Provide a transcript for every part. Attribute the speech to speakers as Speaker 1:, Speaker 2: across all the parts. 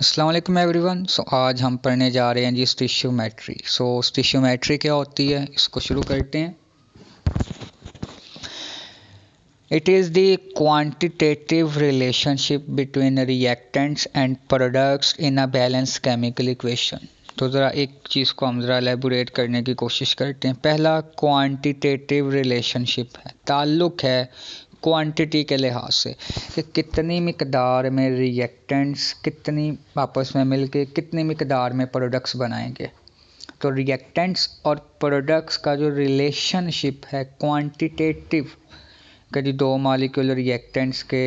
Speaker 1: अस्सलाम वालेकुम एवरीवन। आज हम पढ़ने जा रहे हैं जी स्टिशियोमेट्री। स्टिशियोमेट्री क्या होती है, इसको शुरू करते हैं। It is the quantitative relationship between reactants and products in a balance chemical equation. तो ज़रा एक चीज़ को हम ज़रा एलेबोरेट करने की कोशिश करते हैं। पहला क्वांटिटेटिव रिलेशनशिप है, ताल्लुक़ है क्वांटिटी के लिहाज से कि कितनी मिकदार में रिएक्टेंट्स कितनी आपस में मिलके कितनी मिकदार में प्रोडक्ट्स बनाएंगे। तो रिएक्टेंट्स और प्रोडक्ट्स का जो रिलेशनशिप है क्वांटिटेटिव, कभी 2 मालिक्यूल रिएक्टेंट्स के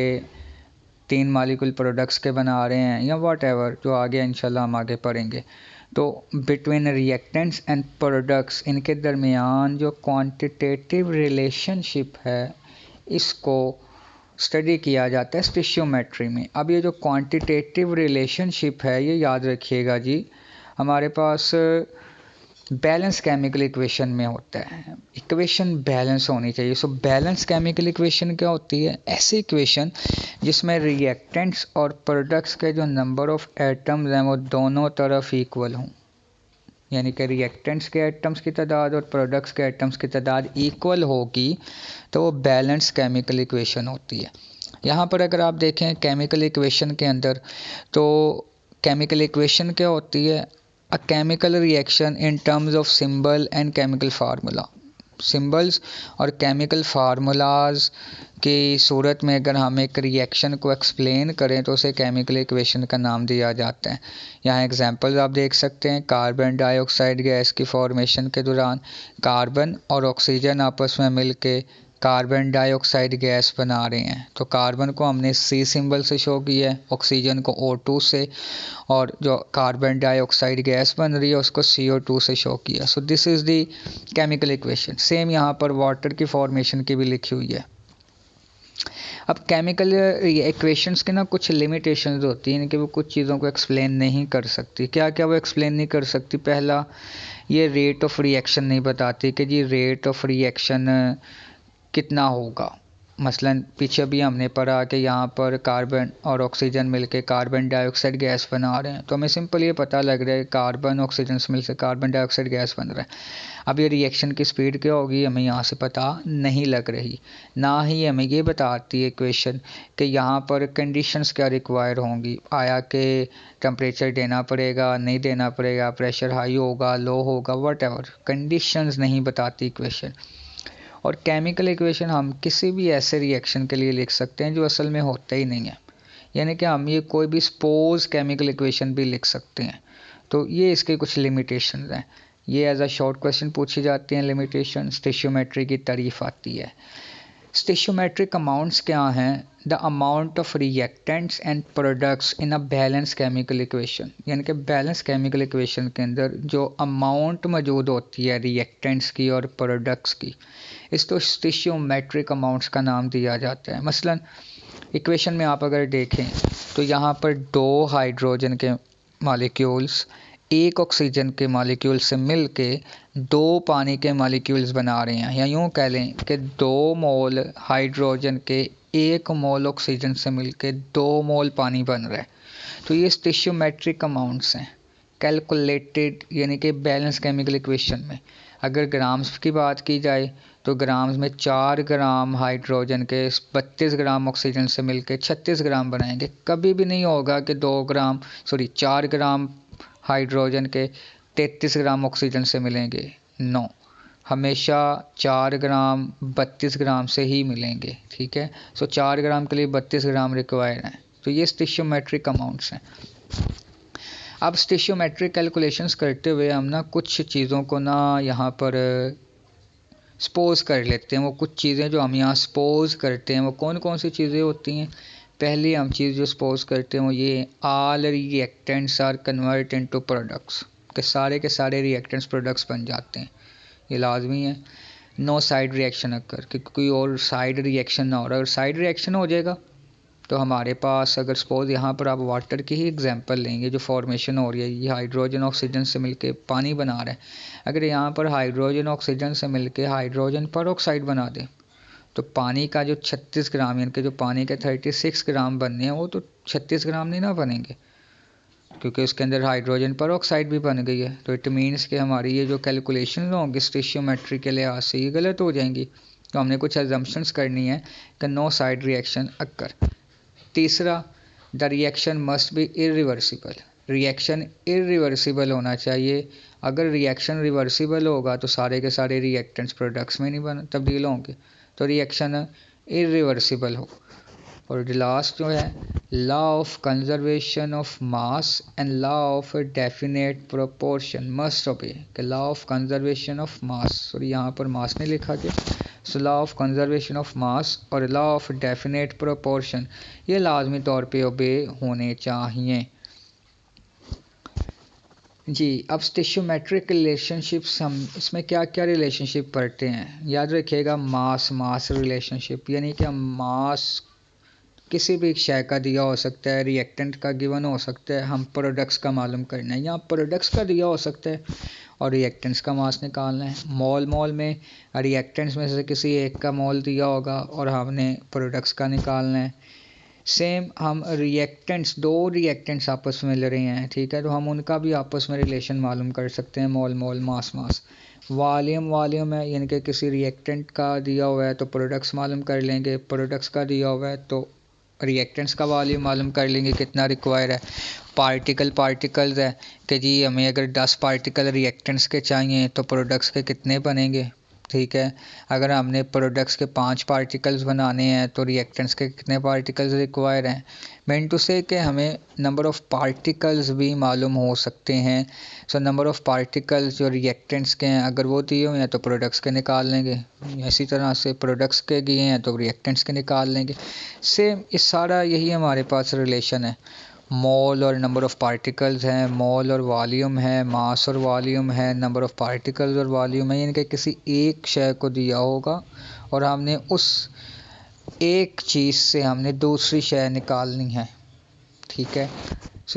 Speaker 1: 3 मालिक्यूल प्रोडक्ट्स के बना रहे हैं या वॉट एवर, जो आगे इंशाल्लाह हम आगे पढ़ेंगे। तो बिटवीन रिएक्टेंट्स एंड प्रोडक्ट्स, इनके दरमियान जो क्वांटिटेटिव रिलेशनशिप है इसको स्टडी किया जाता है स्टिशियोमेट्री में। अब ये जो क्वांटिटेटिव रिलेशनशिप है ये याद रखिएगा जी, हमारे पास बैलेंस केमिकल इक्वेशन में होता है। इक्वेशन बैलेंस होनी चाहिए। सो बैलेंस केमिकल इक्वेशन क्या होती है? ऐसी इक्वेशन जिसमें रिएक्टेंट्स और प्रोडक्ट्स के जो नंबर ऑफ एटम्स हैं वो दोनों तरफ इक्वल हों, यानी कि रिएक्टेंट्स के एटम्स की तादाद और प्रोडक्ट्स के एटम्स की तादाद इक्वल होगी तो वो बैलेंस केमिकल इक्वेशन होती है। यहाँ पर अगर आप देखें केमिकल इक्वेशन के अंदर, तो केमिकल इक्वेशन क्या होती है? A chemical reaction in terms of symbol and chemical formula. Symbols और केमिकल फार्मूलाज की सूरत में अगर हम एक रिएक्शन को एक्सप्लेन करें तो उसे केमिकल इक्वेशन का नाम दिया जाता है। यहाँ एग्जांपल्स आप देख सकते हैं। कार्बन डाइऑक्साइड गैस की फॉर्मेशन के दौरान कार्बन और ऑक्सीजन आपस में मिलके कार्बन डाइऑक्साइड गैस बना रहे हैं। तो कार्बन को हमने C सिंबल से शो किया है, ऑक्सीजन को O2 से, और जो कार्बन डाइऑक्साइड गैस बन रही है उसको CO2 से शो किया। So this is the chemical equation. Same यहाँ पर वाटर की फॉर्मेशन की भी लिखी हुई है। अब केमिकल इक्वेशंस के ना कुछ लिमिटेशंस होती हैं कि वो कुछ चीज़ों को एक्सप्लेन नहीं कर सकती। क्या क्या वो एक्सप्लेन नहीं कर सकती? पहला, ये रेट ऑफ रिएक्शन नहीं बताती कि जी रेट ऑफ रिएक्शन कितना होगा। मसलन पीछे भी हमने पढ़ा कि यहाँ पर कार्बन और ऑक्सीजन मिलके कार्बन डाइऑक्साइड गैस बना रहे हैं, तो हमें सिंपल ये पता लग रहा है कार्बन ऑक्सीजन से मिलकर कार्बन डाइऑक्साइड गैस बन रहा है। अब ये रिएक्शन की स्पीड क्या होगी हमें यहाँ से पता नहीं लग रही। ना ही हमें ये बताती है इक्वेशन कि यहाँ पर कंडीशंस क्या रिक्वायर होंगी। आया कि टेम्परेचर देना पड़ेगा, नहीं देना पड़ेगा, प्रेशर हाई होगा, लो होगा, वट एवर, कंडीशंस नहीं बताती इक्वेशन। और केमिकल इक्वेशन हम किसी भी ऐसे रिएक्शन के लिए लिख सकते हैं जो असल में होता ही नहीं है, यानी कि हम ये कोई भी सपोज केमिकल इक्वेशन भी लिख सकते हैं। तो ये इसके कुछ लिमिटेशंस हैं। ये एज अ शॉर्ट क्वेश्चन पूछी जाती हैं लिमिटेशन। स्टिशियोमेट्री की तारीफ आती है। स्टिशियोमेट्रिक अमाउंट्स क्या हैं? The amount of reactants and products in a balance chemical equation, यानी कि बैलेंस केमिकल इक्वेशन के अंदर जो अमाउंट मौजूद होती है रिएक्टेंट्स की और प्रोडक्ट्स की, इसको स्टिशियोमेट्रिक अमाउंट्स का नाम दिया जाता है। मसलन इक्वेशन में आप अगर देखें तो यहाँ पर 2 हाइड्रोजन के मॉलिक्यूल्स एक ऑक्सीजन के मॉलिक्यूल से मिलके 2 पानी के मॉलिक्यूल्स बना रहे हैं, या यूँ कह लें कि 2 मोल हाइड्रोजन के 1 मोल ऑक्सीजन से मिलके 2 मोल पानी बन रहा है। तो ये स्टिशियोमेट्रिक अमाउंट्स हैं कैलकुलेटेड, यानी कि बैलेंस केमिकल इक्वेशन में। अगर ग्राम्स की बात की जाए तो ग्राम्स में 4 ग्राम हाइड्रोजन के 32 ग्राम ऑक्सीजन से मिलके 36 ग्राम बनाएंगे। कभी भी नहीं होगा कि 4 ग्राम हाइड्रोजन के 33 ग्राम ऑक्सीजन से मिलेंगे। नो, हमेशा 4 ग्राम 32 ग्राम से ही मिलेंगे। ठीक है। 4 ग्राम के लिए 32 ग्राम रिक्वायर्ड है। तो ये स्टिशियोमेट्रिक अमाउंट्स हैं। अब स्टिशियोमेट्रिक कैलकुलेशंस करते हुए हम ना कुछ चीज़ों को ना यहाँ पर सपोज कर लेते हैं। वो कुछ चीज़ें जो हम यहाँ सपोज करते हैं वो कौन कौन सी चीज़ें होती हैं? पहली हम चीज़ जो सपोज करते हैं वो ये, all reactants are convert into products, के सारे रिएक्टेंट्स प्रोडक्ट्स बन जाते हैं। ये लाजमी है। नो साइड रिएक्शन अकर, कि कोई और साइड रिएक्शन ना हो रहा। अगर साइड रिएक्शन हो जाएगा तो हमारे पास, अगर सपोज यहाँ पर आप वाटर की ही एग्जांपल लेंगे, जो फॉर्मेशन हो रही है, ये हाइड्रोजन ऑक्सीजन से मिलके पानी बना रहा है। अगर यहाँ पर हाइड्रोजन ऑक्सीजन से मिलके हाइड्रोजन पर बना दें तो पानी का जो 36 ग्राम, यानी कि जो पानी के 36 ग्राम बनने हैं वो तो 36 ग्राम नहीं ना बनेंगे। क्योंकि उसके अंदर हाइड्रोजन पर ऑक्साइड भी बन गई है। तो इट मीन्स कि हमारी ये जो कैलकुलेशन होंगी स्टिशियोमेट्री के लिहाज से ये गलत हो जाएंगी। तो हमने कुछ एजम्पशंस करनी है कि नो साइड रिएक्शन अक्कर। तीसरा, the reaction must be irreversible. Reaction irreversible होना चाहिए। अगर रिएक्शन रिवर्सिबल होगा तो सारे के सारे रिएक्टेंट्स प्रोडक्ट्स में नहीं तब्दील होंगे, तो रिएक्शन इरिवर्सिबल हो। और लास्ट जो है, law of conservation of mass and law of definite proportion must ओबे। Law of conservation of mass, sorry यहाँ पर मास नहीं लिखा गया, so law of conservation of mass और लॉ ऑफ डेफिनेट प्रोपोर्शन ये लाजमी तौर पे ओबे होने चाहिए जी। अब स्टिशियोमेट्रिक रिलेशनशिप्स, हम इसमें क्या क्या रिलेशनशिप पढ़ते हैं, याद रखिएगा। मास मास रिलेशनशिप यानी कि हम मास किसी भी शय का दिया हो सकता है, रिएक्टेंट का गिवन हो सकता है, हम प्रोडक्ट्स का मालूम करना है, यहाँ प्रोडक्ट्स का दिया हो सकता है और रिएक्टेंट्स का मास निकालना है। मोल में रिएक्टेंट्स में से किसी एक का मोल दिया होगा और हमने प्रोडक्ट्स का निकालना है। सेम हम रिएक्टेंट्स, दो रिएक्टेंट्स आपस में लड़ रहे हैं, ठीक है, तो हम उनका भी आपस में रिलेशन मालूम कर सकते हैं, मोल मास। वॉल्यूम है, यानी कि किसी रिएक्टेंट का दिया हुआ है तो प्रोडक्ट्स मालूम कर लेंगे, प्रोडक्ट्स का दिया हुआ है तो रिएक्टेंट्स का वॉल्यूम मालूम कर लेंगे कितना रिक्वायर है। पार्टिकल्स है कि जी हमें अगर 10 पार्टिकल रिएक्टेंट्स के चाहिए तो प्रोडक्ट्स के कितने बनेंगे, ठीक है। अगर हमने प्रोडक्ट्स के 5 पार्टिकल्स बनाने हैं तो रिएक्टेंट्स के कितने पार्टिकल्स रिक्वायर हैं। मीन टू से कि हमें नंबर ऑफ़ पार्टिकल्स भी मालूम हो सकते हैं। सो नंबर ऑफ़ पार्टिकल्स जो रिएक्टेंट्स के हैं अगर वो दिए हुए हैं तो प्रोडक्ट्स के निकाल लेंगे, इसी तरह से प्रोडक्ट्स के दिए हैं तो रिएक्टेंट्स के निकाल लेंगे। सेम इस सारा यही हमारे पास रिलेशन है। मोल और नंबर ऑफ़ पार्टिकल्स हैं, मोल और वॉल्यूम है, मास और वॉल्यूम है, नंबर ऑफ़ पार्टिकल्स और वॉल्यूम है, यानी कि किसी एक शय को दिया होगा और हमने उस एक चीज़ से हमने दूसरी शय निकालनी है, ठीक है।